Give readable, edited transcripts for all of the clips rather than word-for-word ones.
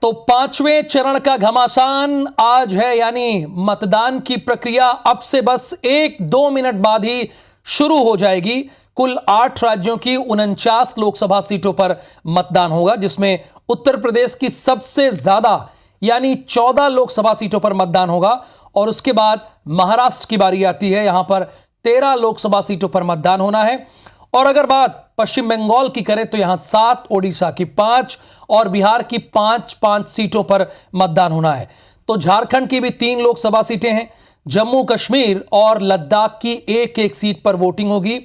तो पांचवें चरण का घमासान आज है, यानी मतदान की प्रक्रिया अब से बस 1-2 मिनट बाद ही शुरू हो जाएगी। कुल 8 राज्यों की 49 लोकसभा सीटों पर मतदान होगा, जिसमें उत्तर प्रदेश की सबसे ज्यादा यानी 14 लोकसभा सीटों पर मतदान होगा और उसके बाद महाराष्ट्र की बारी आती है। यहां पर 13 लोकसभा सीटों पर मतदान होना है। और अगर बात पश्चिम बंगाल की करें तो यहां 7, ओडिशा की 5 और बिहार की 5-5 सीटों पर मतदान होना है। तो झारखंड की भी 3 लोकसभा सीटें हैं। जम्मू कश्मीर और लद्दाख की 1-1 सीट पर वोटिंग होगी।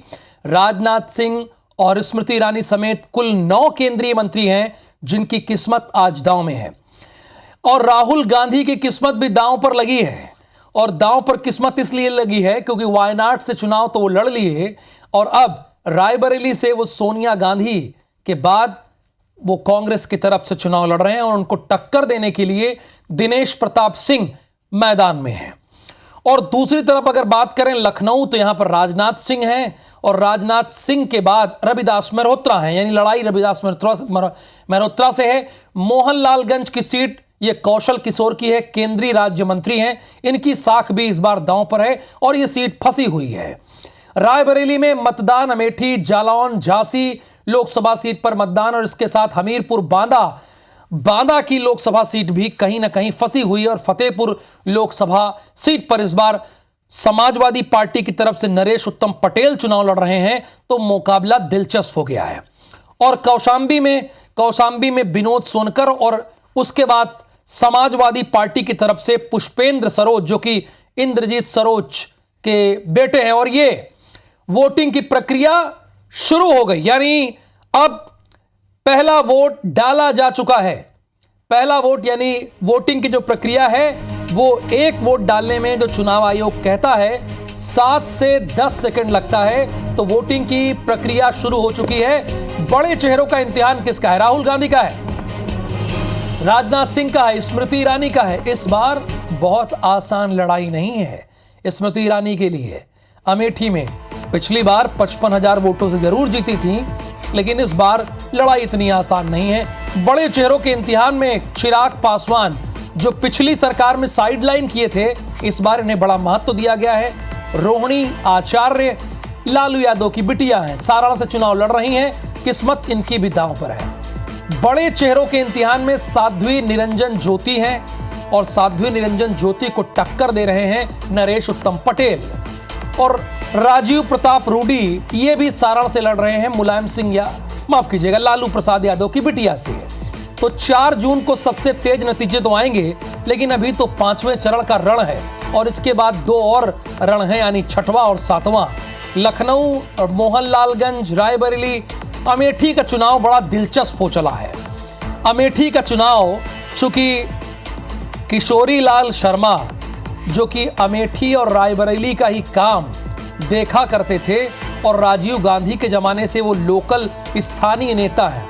राजनाथ सिंह और स्मृति ईरानी समेत कुल 9 केंद्रीय मंत्री हैं जिनकी किस्मत आज दांव में है। और राहुल गांधी की किस्मत भी दांव पर लगी है। और दांव पर किस्मत इसलिए लगी है क्योंकि वायनाड से चुनाव तो वो लड़ लिए और अब रायबरेली से वो सोनिया गांधी के बाद वो कांग्रेस की तरफ से चुनाव लड़ रहे हैं और उनको टक्कर देने के लिए दिनेश प्रताप सिंह मैदान में हैं। और दूसरी तरफ अगर बात करें लखनऊ, तो यहां पर राजनाथ सिंह हैं और राजनाथ सिंह के बाद रविदास मल्होत्रा हैं, यानी लड़ाई रविदास मल्होत्रा से है। मोहनलालगंज की सीट ये कौशल किशोर की है, केंद्रीय राज्य मंत्री हैं, इनकी साख भी इस बार दांव पर है और ये सीट फंसी हुई है। रायबरेली में मतदान, अमेठी, जालौन, झांसी लोकसभा सीट पर मतदान और इसके साथ हमीरपुर बांदा की लोकसभा सीट भी कहीं ना कहीं फंसी हुई है। और फतेहपुर लोकसभा सीट पर इस बार समाजवादी पार्टी की तरफ से नरेश उत्तम पटेल चुनाव लड़ रहे हैं, तो मुकाबला दिलचस्प हो गया है। और कौशांबी में विनोद सोनकर और उसके बाद समाजवादी पार्टी की तरफ से पुष्पेंद्र सरोज, जो कि इंद्रजीत सरोज के बेटे हैं। और ये वोटिंग की प्रक्रिया शुरू हो गई, यानी अब पहला वोट डाला जा चुका है। पहला वोट यानी वोटिंग की जो प्रक्रिया है वो एक वोट डालने में जो चुनाव आयोग कहता है 7 से 10 सेकंड लगता है। तो वोटिंग की प्रक्रिया शुरू हो चुकी है। बड़े चेहरों का इम्तिहान किसका है? राहुल गांधी का है, राजनाथ सिंह का है, स्मृति ईरानी का है। इस बार बहुत आसान लड़ाई नहीं है स्मृति ईरानी के लिए। अमेठी में पिछली बार 55,000 वोटों से जरूर जीती थी, लेकिन इस बार लड़ाई इतनी आसान नहीं है। बड़े चेहरों के इम्तिहान में चिराग पासवान, जो पिछली सरकार में साइडलाइन किए थे, इस बार इन्हें बड़ा महत्व दिया गया है। रोहिणी आचार्य लालू यादव की बिटिया हैं, सारण से चुनाव लड़ रही हैं, किस्मत इनकी भी दांव पर है। बड़े चेहरों के इम्तिहान में साध्वी निरंजन ज्योति हैं और साध्वी निरंजन ज्योति को टक्कर दे रहे हैं नरेश उत्तम पटेल। और राजीव प्रताप रूडी ये भी सारण से लड़ रहे हैं लालू प्रसाद यादव की बिटिया से। तो 4 जून को सबसे तेज नतीजे तो आएंगे, लेकिन अभी तो 5वें चरण का रण है और इसके बाद 2 और रण हैं, यानी 6वां और 7वां। लखनऊ, मोहनलालगंज, रायबरेली, अमेठी का चुनाव बड़ा दिलचस्प हो चला है। अमेठी का चुनाव चूंकि किशोरी लाल शर्मा, जो कि अमेठी और रायबरेली का ही काम देखा करते थे और राजीव गांधी के जमाने से वो लोकल स्थानीय नेता हैं।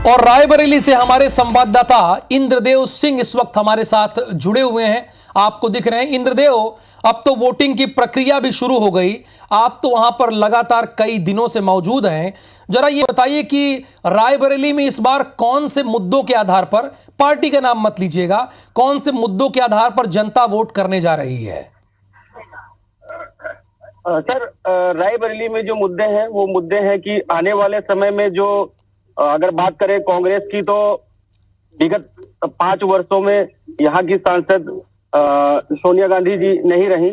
और रायबरेली से हमारे संवाददाता इंद्रदेव सिंह इस वक्त हमारे साथ जुड़े हुए हैं, आपको दिख रहे हैं। इंद्रदेव, अब तो वोटिंग की प्रक्रिया भी शुरू हो गई, आप तो वहां पर लगातार कई दिनों से मौजूद हैं। जरा ये बताइए कि रायबरेली में इस बार कौन से मुद्दों के आधार पर, पार्टी का नाम मत लीजिएगा, कौन से मुद्दों के आधार पर जनता वोट करने जा रही है? सर, रायबरेली में जो मुद्दे हैं वो मुद्दे हैं कि आने वाले समय में जो, अगर बात करें कांग्रेस की, तो विगत 5 वर्षों में यहाँ की सांसद सोनिया गांधी जी नहीं रही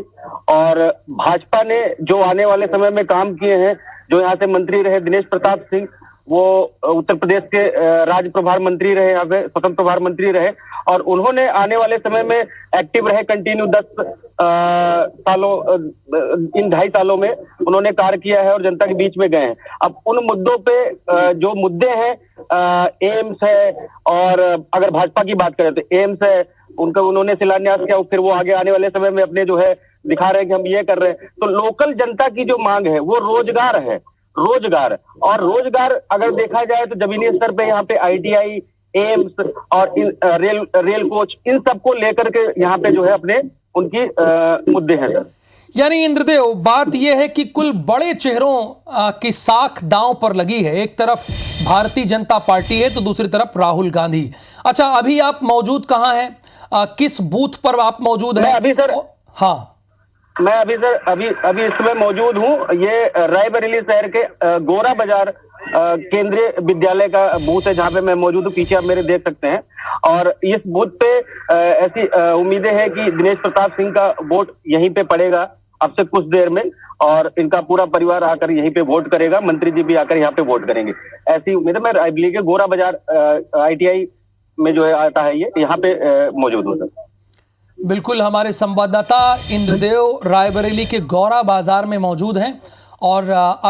और भाजपा ने जो आने वाले समय में काम किए हैं, जो यहाँ से मंत्री रहे दिनेश प्रताप सिंह, वो उत्तर प्रदेश के राज्य प्रभार मंत्री रहे, यहाँ पे स्वतंत्र प्रभार मंत्री रहे और उन्होंने आने वाले समय में एक्टिव रहे, कंटिन्यू 10 सालों, इन 2.5 सालों में उन्होंने कार्य किया है और जनता के बीच में गए हैं। अब उन मुद्दों पे जो मुद्दे हैं, एम्स है, और अगर भाजपा की बात करें तो एम्स है, उनका उन्होंने शिलान्यास किया, फिर वो आगे आने वाले समय में अपने जो है दिखा रहे हैं कि हम ये कर रहे हैं। तो लोकल जनता की जो मांग है वो रोजगार है, रोजगार। और रोजगार अगर देखा जाए तो जमीनी स्तर पे यहाँ पे ITI, एम्स और रेल कोच, इन सबको लेकर के यहाँ पे जो है अपने उनकी मुद्दे हैं सर। यानी इंद्रदेव, बात यह है कि कुल बड़े चेहरों की साख दांव पर लगी है। एक तरफ भारतीय जनता पार्टी है तो दूसरी तरफ राहुल गांधी। अच्छा, अभी आप मौजूद कहां हैं? किस बूथ पर आप मौजूद हैं? अभी सर, हाँ, मैं अभी सर अभी इस समय मौजूद हूँ। ये रायबरेली शहर के गोरा बाजार केंद्रीय विद्यालय का बूथ है, जहाँ पे मैं मौजूद हूँ। पीछे आप मेरे देख सकते हैं। और इस बूथ पे ऐसी उम्मीदें हैं कि दिनेश प्रताप सिंह का वोट यहीं पे पड़ेगा अब से कुछ देर में, और इनका पूरा परिवार आकर यहीं पे वोट करेगा। मंत्री जी भी आकर यहाँ पे वोट करेंगे, ऐसी उम्मीद है। मैं रायबरेली के गोरा बाजार ITI में जो है आता है, ये यहाँ पे मौजूद हूँ सर। बिल्कुल, हमारे संवाददाता इंद्रदेव रायबरेली के गौरा बाजार में मौजूद हैं और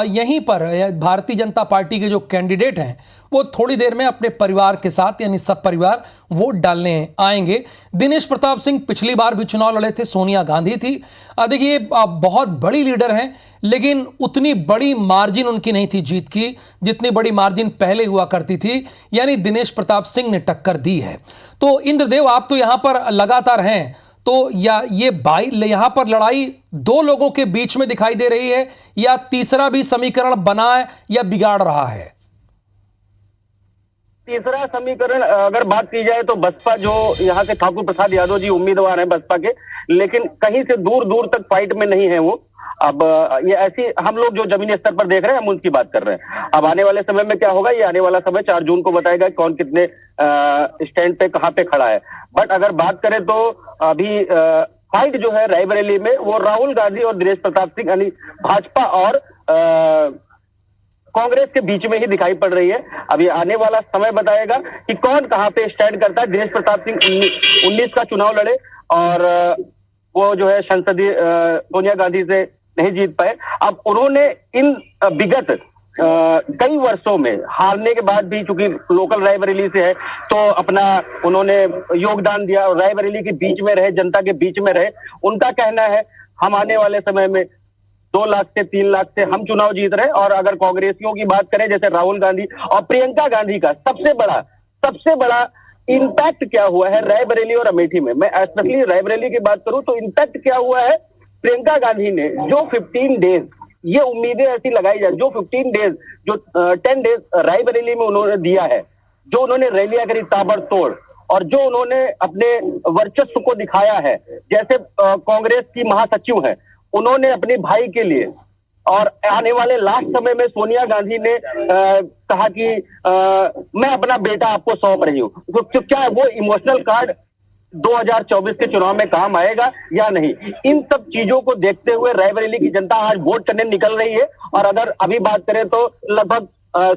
यहीं पर भारतीय जनता पार्टी के जो कैंडिडेट हैं वो थोड़ी देर में अपने परिवार के साथ, यानी सब परिवार, वोट डालने आएंगे। दिनेश प्रताप सिंह पिछली बार भी चुनाव लड़े थे, सोनिया गांधी थी। देखिए, बहुत बड़ी लीडर हैं, लेकिन उतनी बड़ी मार्जिन उनकी नहीं थी जीत की जितनी बड़ी मार्जिन पहले हुआ करती थी, यानी दिनेश प्रताप सिंह ने टक्कर दी है। तो इंद्रदेव, आप तो यहां पर लगातार हैं, तो यहाँ पर लड़ाई दो लोगों के बीच में दिखाई दे रही है या तीसरा भी समीकरण बना है या बिगाड़ रहा है? तीसरा समीकरण अगर बात की जाए तो बसपा, जो यहाँ के ठाकुर प्रसाद यादव जी उम्मीदवार हैं बसपा के, लेकिन कहीं से दूर दूर तक फाइट में नहीं है वो। अब ये ऐसी हम लोग जो जमीनी स्तर पर देख रहे हैं, हम उनकी बात कर रहे हैं। अब आने वाले समय में क्या होगा, ये आने वाला समय 4 जून को बताएगा कौन कितने स्टैंड पे कहाँ पे खड़ा है। बट अगर बात करें तो अभी फाइट जो है रायबरेली में, वो राहुल गांधी और दिनेश प्रताप सिंह, यानी भाजपा और कांग्रेस के बीच में ही दिखाई पड़ रही है। अभी आने वाला समय बताएगा कि कौन कहां पे स्टैंड करता है। दिनेश प्रताप सिंह 19 का चुनाव लड़े और वो जो है संसदीय सोनिया गांधी से नहीं जीत पाए। अब उन्होंने इन विगत कई वर्षों में हारने के बाद भी, चूंकि लोकल रायबरेली से है, तो अपना उन्होंने योगदान दिया और रायबरेली के बीच में रहे, जनता के बीच में रहे। उनका कहना है हम आने वाले समय में 2 लाख से 3 लाख से हम चुनाव जीत रहे हैं। और अगर कांग्रेसियों की बात करें, जैसे राहुल गांधी और प्रियंका गांधी का सबसे बड़ा इंपैक्ट क्या हुआ है रायबरेली और अमेठी में, मैं स्पेशली रायबरेली की बात करूं तो इंपैक्ट क्या हुआ है। प्रियंका गांधी ने जो 15 डेज, ये उम्मीदें ऐसी लगाई जाए, जो 15 डेज, जो 10 डेज रायबरेली में उन्होंने दिया है, जो उन्होंने रैलियां करी ताबड़तोड़, और जो उन्होंने अपने वर्चस्व को दिखाया है, जैसे कांग्रेस की महासचिव है, उन्होंने अपने भाई के लिए, और आने वाले लास्ट समय में सोनिया गांधी ने कहा कि मैं अपना बेटा आपको सौंप रही हूं, तो क्या वो इमोशनल कार्ड 2024 के चुनाव में काम आएगा या नहीं? इन सब चीजों को देखते हुए रायबरेली की जनता आज वोट करने निकल रही है। और अगर अभी बात करें तो लगभग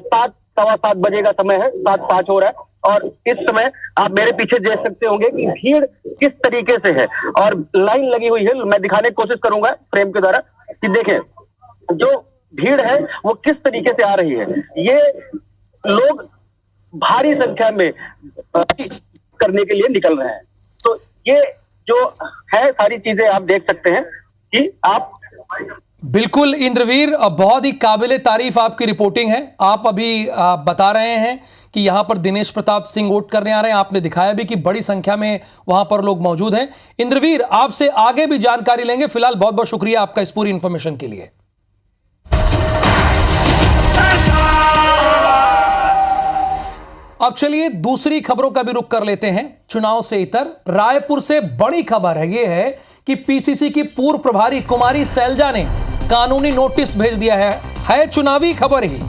7-7:15 बजे का समय है, 7:05 हो रहा है, और इस समय आप मेरे पीछे देख सकते होंगे कि भीड़ किस तरीके से है और लाइन लगी हुई है। मैं दिखाने की कोशिश करूंगा फ्रेम के द्वारा कि देखें जो भीड़ है वो किस तरीके से आ रही है। ये लोग भारी संख्या में करने के लिए निकल रहे हैं। तो ये जो है सारी चीजें आप देख सकते हैं कि आप बिल्कुल इंद्रवीर, बहुत ही काबिले तारीफ आपकी रिपोर्टिंग है। आप अभी बता रहे हैं कि यहां पर दिनेश प्रताप सिंह वोट करने आ रहे हैं, आपने दिखाया भी कि बड़ी संख्या में वहां पर लोग मौजूद हैं। इंद्रवीर, आपसे आगे भी जानकारी लेंगे, फिलहाल बहुत बहुत शुक्रिया आपका इस पूरी इंफॉर्मेशन के लिए। अब चलिए दूसरी खबरों का भी रुख कर लेते हैं। चुनाव से इतर रायपुर से बड़ी खबर है, यह है कि पीसीसी की पूर्व प्रभारी कुमारी सैलजा ने कानूनी नोटिस भेज दिया है चुनावी खबर ही।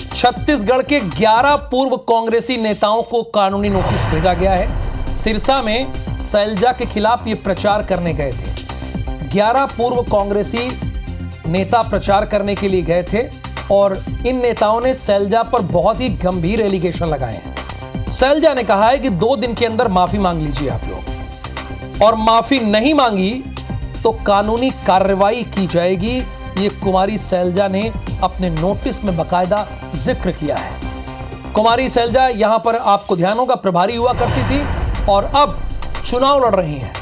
छत्तीसगढ़ के 11 पूर्व कांग्रेसी नेताओं को कानूनी नोटिस भेजा गया है। सिरसा में सैलजा के खिलाफ ये प्रचार करने गए थे। 11 पूर्व कांग्रेसी नेता प्रचार करने के लिए गए थे और इन नेताओं ने सैलजा पर बहुत ही गंभीर एलिगेशन लगाए हैं। सैलजा ने कहा है कि 2 दिन के अंदर माफी मांग लीजिए आप लोग, और माफी नहीं मांगी तो कानूनी कार्रवाई की जाएगी। ये कुमारी सैलजा ने अपने नोटिस में बकायदा जिक्र किया है। कुमारी सैलजा यहां पर आपको ध्यान होगा प्रभारी हुआ करती थी और अब चुनाव लड़ रही हैं,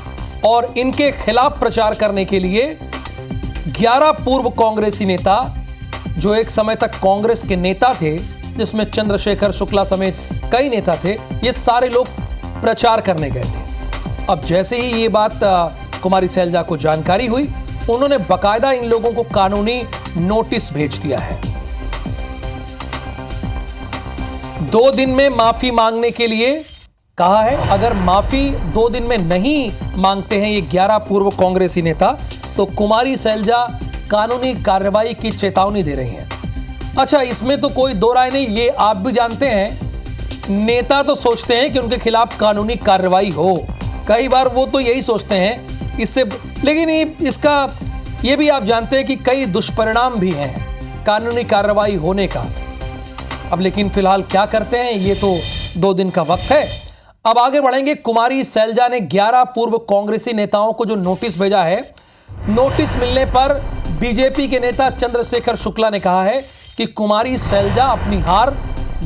और इनके खिलाफ प्रचार करने के लिए 11 पूर्व कांग्रेसी नेता, जो एक समय तक कांग्रेस के नेता थे, जिसमें चंद्रशेखर शुक्ला समेत कई नेता थे, ये सारे लोग प्रचार करने गए थे। अब जैसे ही ये बात कुमारी सैलजा को जानकारी हुई, उन्होंने बकायदा इन लोगों को कानूनी नोटिस भेज दिया है। 2 दिन में माफी मांगने के लिए कहा है। अगर माफी 2 दिन में नहीं मांगते हैं ये 11 पूर्व कांग्रेसी नेता, तो कुमारी सैलजा कानूनी कार्रवाई की चेतावनी दे रही हैं। अच्छा, इसमें तो कोई दो राय नहीं, ये आप भी जानते हैं। नेता तो सोचते हैं कि उनके खिलाफ कानूनी कार्रवाई हो, कई बार वो तो यही सोचते हैं इससे, लेकिन इसका ये भी आप जानते हैं कि कई दुष्परिणाम भी हैं कानूनी कार्रवाई होने का। अब लेकिन फिलहाल क्या करते हैं, ये तो 2 दिन का वक्त है। अब आगे बढ़ेंगे। कुमारी सैलजा ने 11 पूर्व कांग्रेसी नेताओं को जो नोटिस भेजा है, नोटिस मिलने पर बीजेपी के नेता चंद्रशेखर शुक्ला ने कहा है कि कुमारी सैलजा अपनी हार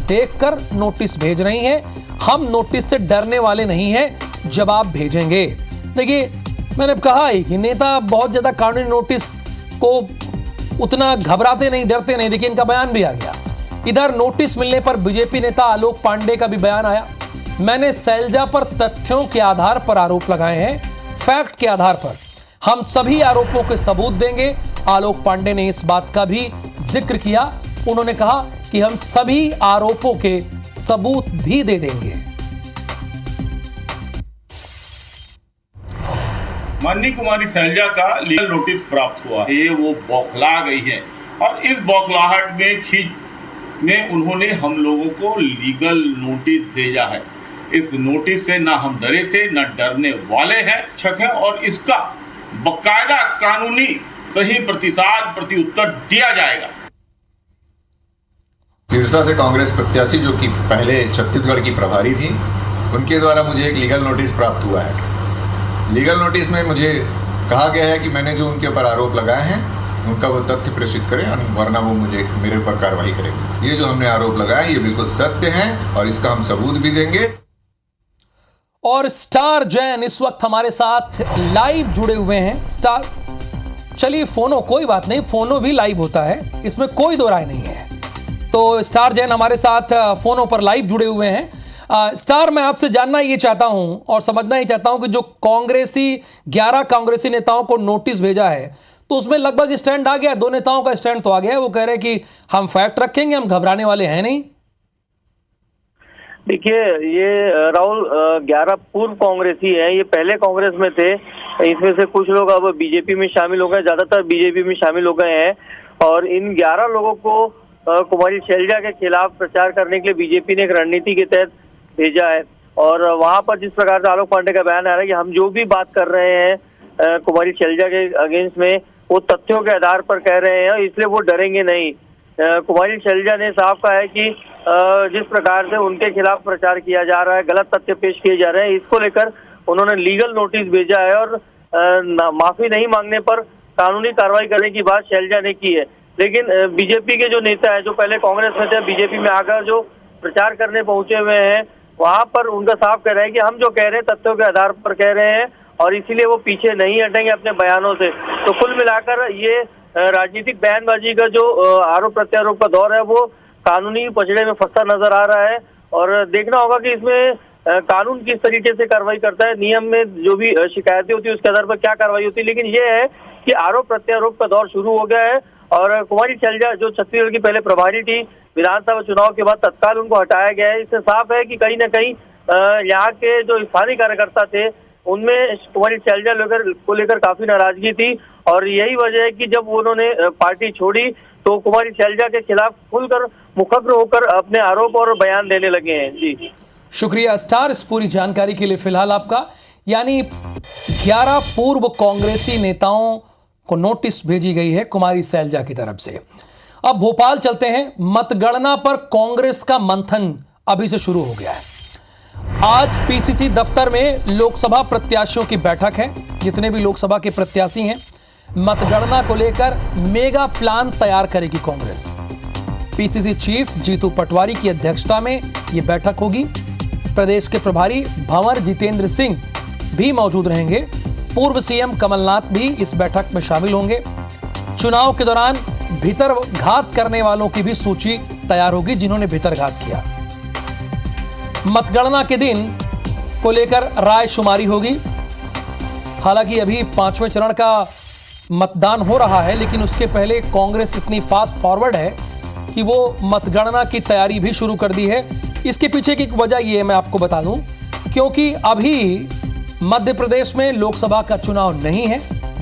देखकर नोटिस भेज रही हैं। हम नोटिस से डरने वाले नहीं हैं, जवाब भेजेंगे। देखिए, मैंने कहा है कि नेता बहुत ज्यादा कानूनी नोटिस को उतना घबराते नहीं, डरते नहीं। देखिए, इनका बयान भी आ गया। इधर नोटिस मिलने पर बीजेपी नेता आलोक पांडे का भी बयान आया। मैंने सैलजा पर तथ्यों के आधार पर आरोप लगाए हैं, फैक्ट के आधार पर। हम सभी आरोपों के सबूत देंगे। आलोक पांडे ने इस बात का भी जिक्र किया। उन्होंने कहा कि हम सभी आरोपों के सबूत भी दे देंगे। माननीय कुमारी सैलजा का लीगल नोटिस प्राप्त हुआ है। वो बौखला गई है और इस बौखलाहट में उन्होंने हम लोगों को लीगल नोटिस भेजा है। इस नोटिस से ना हम डरे थे, ना डरने वाले हैं। शक है और इसका बकायदा कानूनी सही प्रत्युत्तर दिया जाएगा। सिरसा से कांग्रेस प्रत्याशी जो कि पहले छत्तीसगढ़ की प्रभारी थी, उनके द्वारा मुझे एक लीगल नोटिस प्राप्त हुआ है। लीगल नोटिस में मुझे कहा गया है कि मैंने जो उनके ऊपर आरोप लगाए हैं उनका वो तथ्य प्रेषित करें, वरना वो मेरे ऊपर कार्रवाई करेंगे। ये जो हमने आरोप लगाए ये बिल्कुल सत्य हैं और इसका हम सबूत भी देंगे। और स्टार जैन इस वक्त हमारे साथ लाइव जुड़े हुए हैं। स्टार, चलिए फोनो कोई बात नहीं, फोनो भी लाइव होता है, इसमें कोई दो राय नहीं है। तो स्टार जैन हमारे साथ फोनो पर लाइव जुड़े हुए हैं। स्टार, मैं आपसे जानना ये चाहता हूं और समझना ही चाहता हूं कि जो 11 कांग्रेसी नेताओं को नोटिस भेजा है, तो उसमें लगभग स्टैंड आ गया। 2 नेताओं का स्टैंड तो आ गया है, वो कह रहे हैं कि हम फैक्ट रखेंगे, हम घबराने वाले हैं नहीं। देखिए, ये राहुल 11 पूर्व कांग्रेसी हैं, ये पहले कांग्रेस में थे। इसमें से कुछ लोग अब बीजेपी में शामिल हो गए, ज्यादातर बीजेपी में शामिल हो गए हैं। और इन 11 लोगों को कुमारी सैलजा के खिलाफ प्रचार करने के लिए बीजेपी ने एक रणनीति के तहत भेजा है। और वहां पर जिस प्रकार से आलोक पांडे का बयान आ रहा है कि हम जो भी बात कर रहे हैं कुमारी सैलजा के अगेंस्ट में, वो तथ्यों के आधार पर कह रहे हैं, इसलिए वो डरेंगे नहीं। कुमारी सैलजा ने साफ कहा है कि जिस प्रकार से उनके खिलाफ प्रचार किया जा रहा है, गलत तथ्य पेश किए जा रहे हैं, इसको लेकर उन्होंने लीगल नोटिस भेजा है। और माफी नहीं मांगने पर कानूनी कार्रवाई करने की बात सैलजा ने की है। लेकिन बीजेपी के जो नेता है, जो पहले कांग्रेस में थे, बीजेपी में आकर जो प्रचार करने पहुंचे हुए हैं, वहां पर उनका साफ कह रहा है कि हम जो कह रहे हैं तथ्यों के आधार पर कह रहे हैं और इसीलिए वो पीछे नहीं हटेंगे अपने बयानों से। तो कुल मिलाकर ये राजनीतिक बयानबाजी का जो आरोप प्रत्यारोप का दौर है, वो कानूनी पचड़े में फंसा नजर आ रहा है। और देखना होगा कि इसमें कानून किस तरीके से कार्रवाई करता है, नियम में जो भी शिकायतें होती है उसके आधार पर क्या कार्रवाई होती है। लेकिन ये है कि आरोप प्रत्यारोप का दौर शुरू हो गया है। और कुमारी सैलजा जो छत्तीसगढ़ की पहले प्रभारी थी, विधानसभा चुनाव के बाद तत्काल उनको हटाया गया है। इससे साफ है कि कहीं ना कहीं यहाँ के जो स्थानीय कार्यकर्ता थे, उनमें कुमारी सैलजा को लेकर काफी नाराजगी थी। और यही वजह है कि जब उन्होंने पार्टी छोड़ी तो कुमारी सैलजा के खिलाफ खुलकर मुखर होकर अपने आरोप और बयान देने लगे हैं। जी शुक्रिया स्टार, इस पूरी जानकारी के लिए। फिलहाल आपका, यानी 11 पूर्व कांग्रेसी नेताओं को नोटिस भेजी गई है कुमारी सैलजा की तरफ से। अब भोपाल चलते हैं। मतगणना पर कांग्रेस का मंथन अभी से शुरू हो गया है। आज पीसीसी दफ्तर में लोकसभा प्रत्याशियों की बैठक है। जितने भी लोकसभा के प्रत्याशी हैं, मतगणना को लेकर मेगा प्लान तैयार करेगी कांग्रेस। पीसीसी चीफ जीतू पटवारी की अध्यक्षता में यह बैठक होगी। प्रदेश के प्रभारी भंवर जितेंद्र सिंह भी मौजूद रहेंगे। पूर्व सीएम कमलनाथ भी इस बैठक में शामिल होंगे। चुनाव के दौरान भीतरघात करने वालों की भी सूची तैयार होगी, जिन्होंने भीतरघात किया। मतगणना के दिन को लेकर राय शुमारी होगी। हालांकि अभी 5वें चरण का मतदान हो रहा है, लेकिन उसके पहले कांग्रेस इतनी फास्ट फॉरवर्ड है कि वो मतगणना की तैयारी भी शुरू कर दी है। इसके पीछे की एक वजह ये है, मैं आपको बता दूं, क्योंकि अभी मध्य प्रदेश में लोकसभा का चुनाव नहीं है,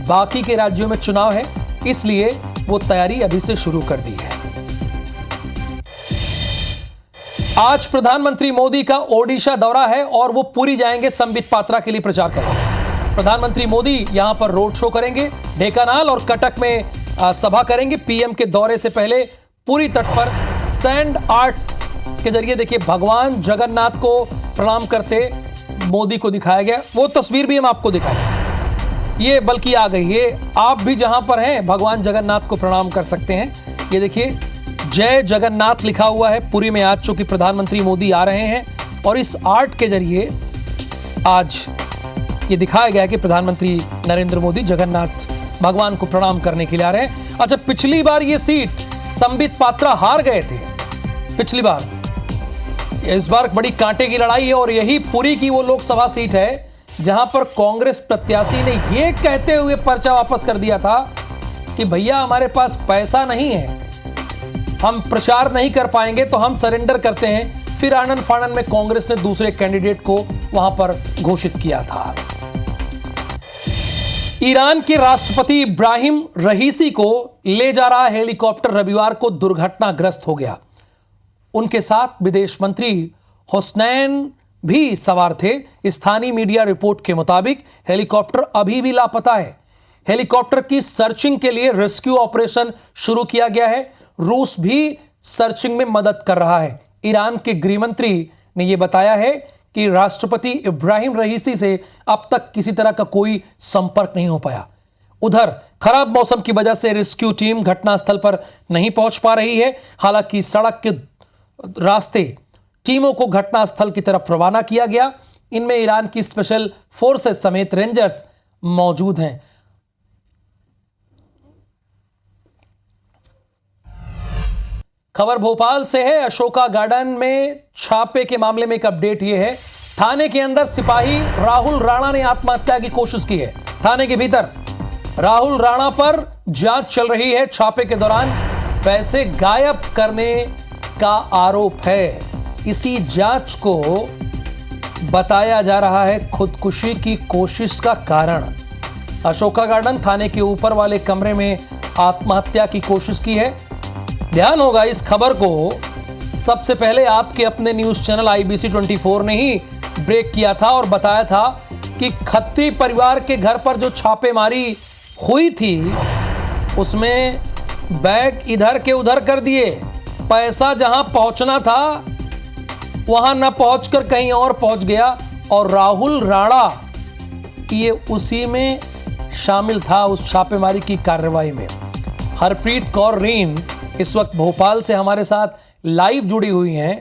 बाकी के राज्यों में चुनाव है, इसलिए वो तैयारी अभी से शुरू कर दी है। आज प्रधानमंत्री मोदी का ओडिशा दौरा है और वो पुरी जाएंगे संबित पात्रा के लिए प्रचार करेंगे। प्रधानमंत्री मोदी यहां पर रोड शो करेंगे, ढेकानाल और कटक में सभा करेंगे। पीएम के दौरे से पहले पुरी तट पर सैंड आर्ट के जरिए देखिए भगवान जगन्नाथ को प्रणाम करते मोदी को दिखाया गया। वो तस्वीर भी हम आपको दिखाएंगे, ये बल्कि आ गई, ये आप भी जहां पर हैं भगवान जगन्नाथ को प्रणाम कर सकते हैं। ये देखिए जय जगन्नाथ लिखा हुआ है पुरी में आज, चूंकि प्रधानमंत्री मोदी आ रहे हैं और इस आर्ट के जरिए आज ये दिखाया गया कि प्रधानमंत्री नरेंद्र मोदी जगन्नाथ भगवान को प्रणाम करने के लिए आ रहे हैं। अच्छा, पिछली बार ये सीट संबित पात्रा हार गए थे पिछली बार, इस बार बड़ी कांटे की लड़ाई है और यही पुरी की वो लोकसभा सीट है जहां पर कांग्रेस प्रत्याशी ने ये कहते हुए पर्चा वापस कर दिया था कि भैया हमारे पास पैसा नहीं है, हम प्रचार नहीं कर पाएंगे तो हम सरेंडर करते हैं। फिर आनंद फानन में कांग्रेस ने दूसरे कैंडिडेट को वहां पर घोषित किया था। ईरान के राष्ट्रपति इब्राहिम रईसी को ले जा रहा हेलीकॉप्टर रविवार को दुर्घटनाग्रस्त हो गया। उनके साथ विदेश मंत्री हुसैन भी सवार थे। स्थानीय मीडिया रिपोर्ट के मुताबिक हेलीकॉप्टर अभी भी लापता है। हेलीकॉप्टर की सर्चिंग के लिए रेस्क्यू ऑपरेशन शुरू किया गया है। रूस भी सर्चिंग में मदद कर रहा है। ईरान के गृह मंत्री ने यह बताया है कि राष्ट्रपति इब्राहिम रईसी से अब तक किसी तरह का कोई संपर्क नहीं हो पाया। उधर खराब मौसम की वजह से रेस्क्यू टीम घटनास्थल पर नहीं पहुंच पा रही है। हालांकि सड़क के रास्ते टीमों को घटनास्थल की तरफ रवाना किया गया। इनमें ईरान की स्पेशल फोर्सेस समेत रेंजर्स मौजूद हैं। खबर भोपाल से है। अशोका गार्डन में छापे के मामले में एक अपडेट यह है, थाने के अंदर सिपाही राहुल राणा ने आत्महत्या की कोशिश की है। थाने के भीतर राहुल राणा पर जांच चल रही है। छापे के दौरान पैसे गायब करने का आरोप है। इसी जांच को बताया जा रहा है खुदकुशी की कोशिश का कारण। अशोका गार्डन थाने के ऊपर वाले कमरे में आत्महत्या की कोशिश की है। ध्यान होगा इस खबर को सबसे पहले आपके अपने न्यूज चैनल IBC 24 ने ही ब्रेक किया था और बताया था कि खत्री परिवार के घर पर जो छापेमारी हुई थी उसमें बैग इधर के उधर कर दिए, पैसा जहां पहुंचना था वहां न पहुंचकर कहीं और पहुंच गया और राहुल राणा ये उसी में शामिल था, उस छापेमारी की कार्रवाई में। हरप्रीत कौर रीन इस वक्त भोपाल से हमारे साथ लाइव जुड़ी हुई हैं।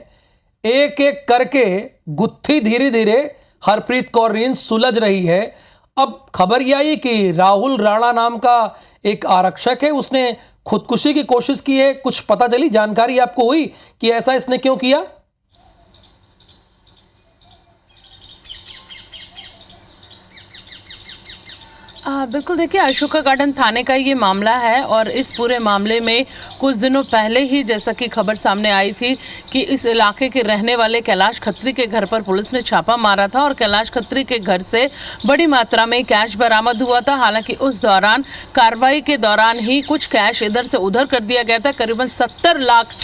एक एक करके गुत्थी धीरे धीरे हरप्रीत कौर रीन सुलझ रही है। अब खबर यह आई कि राहुल राणा नाम का एक आरक्षक है, उसने खुदकुशी की कोशिश की है। कुछ पता चली, जानकारी आपको हुई कि ऐसा इसने क्यों किया? बिल्कुल, देखिए अशोका गार्डन थाने का ये मामला है और इस पूरे मामले में कुछ दिनों पहले ही जैसा कि खबर सामने आई थी कि इस इलाके के रहने वाले कैलाश खत्री के घर पर पुलिस ने छापा मारा था और कैलाश खत्री के घर से बड़ी मात्रा में कैश बरामद हुआ था। हालांकि उस दौरान कार्रवाई के दौरान ही कुछ कैश इधर से उधर कर दिया गया था। करीबन 70 लाख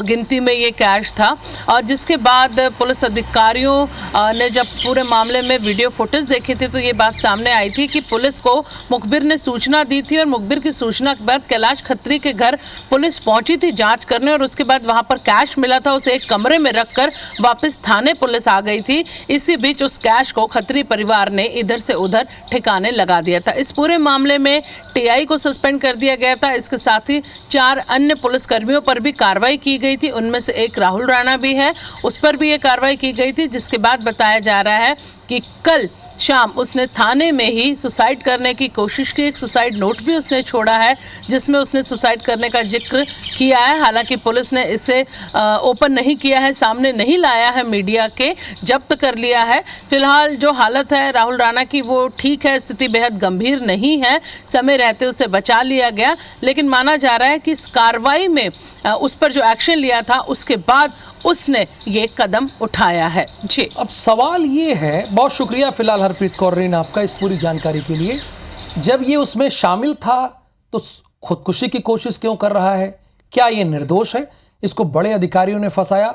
गिनती में ये कैश था और जिसके बाद पुलिस अधिकारियों ने जब पूरे मामले में वीडियो फुटेज देखी थी तो ये बात सामने आई थी कि पुलिस को मुखबिर ने सूचना दी थी और मुखबिर की सूचना के बाद कैलाश खत्री के घर पुलिस पहुंची थी जांच करने और उसके बाद वहां पर कैश मिला था, उसे एक कमरे में रखकर वापस थाने पुलिस आ गई थी। इसी बीच उस कैश को खत्री परिवार ने इधर से उधर ठिकाने लगा दिया था। इस पूरे मामले में TI को सस्पेंड कर दिया गया था। इसके साथ ही 4 अन्य पुलिसकर्मियों पर भी कार्रवाई की गई थी। उनमें से एक राहुल राणा भी है, उस पर भी ये कार्रवाई की गई थी। जिसके बाद बताया जा रहा है कि कल शाम उसने थाने में ही सुसाइड करने की कोशिश की। एक सुसाइड नोट भी उसने छोड़ा है जिसमें उसने सुसाइड करने का जिक्र किया है। हालांकि पुलिस ने इसे ओपन नहीं किया है, सामने नहीं लाया है मीडिया के, जब्त कर लिया है। फिलहाल जो हालत है राहुल राणा की वो ठीक है, स्थिति बेहद गंभीर नहीं है, समय रहते उसे बचा लिया गया। लेकिन माना जा रहा है कि इस कार्रवाई में उस पर जो एक्शन लिया था उसके बाद उसने ये कदम उठाया है। जी, अब सवाल ये है, बहुत शुक्रिया फिलहाल हरप्रीत कौर रीन आपका इस पूरी जानकारी के लिए। जब ये उसमें शामिल था तो खुदकुशी की कोशिश क्यों कर रहा है? क्या ये निर्दोष है, इसको बड़े अधिकारियों ने फंसाया,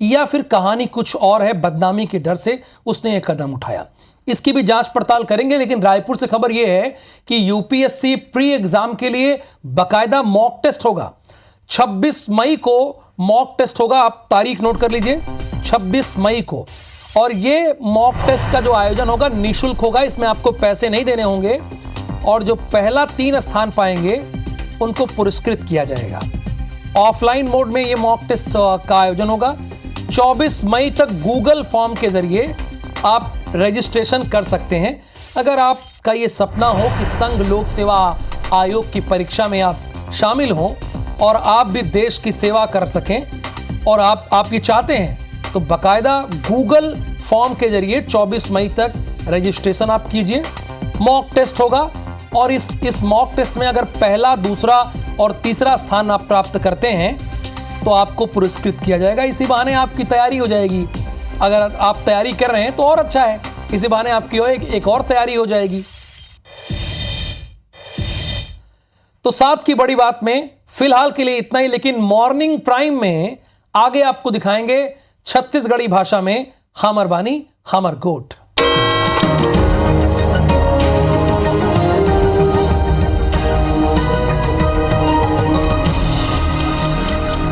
या फिर कहानी कुछ और है, बदनामी के डर से उसने ये कदम उठाया? इसकी भी जांच पड़ताल करेंगे। लेकिन रायपुर से खबर यह है कि यूपीएससी प्री एग्जाम के लिए बाकायदा मॉक टेस्ट होगा। 26 मई को मॉक टेस्ट होगा, आप तारीख नोट कर लीजिए, 26 मई को। और ये मॉक टेस्ट का जो आयोजन होगा निःशुल्क होगा, इसमें आपको पैसे नहीं देने होंगे। और जो पहला 3 स्थान पाएंगे उनको पुरस्कृत किया जाएगा। ऑफलाइन मोड में ये मॉक टेस्ट का आयोजन होगा। 24 मई तक गूगल फॉर्म के जरिए आप रजिस्ट्रेशन कर सकते हैं। अगर आपका ये सपना हो कि संघ लोक सेवा आयोग की परीक्षा में आप शामिल हों और आप भी देश की सेवा कर सकें और आप ये चाहते हैं, तो बाकायदा गूगल फॉर्म के जरिए 24 मई तक रजिस्ट्रेशन आप कीजिए। मॉक टेस्ट होगा और इस मॉक टेस्ट में अगर पहला, दूसरा और तीसरा स्थान आप प्राप्त करते हैं तो आपको पुरस्कृत किया जाएगा। इसी बहाने आपकी तैयारी हो जाएगी। अगर आप तैयारी कर रहे हैं तो और अच्छा है, इसी बहाने आपकी एक और तैयारी हो जाएगी। तो साथ की बड़ी बात में फिलहाल के लिए इतना ही। लेकिन मॉर्निंग प्राइम में आगे आपको दिखाएंगे छत्तीसगढ़ी भाषा में हमर बानी हमर गोठ।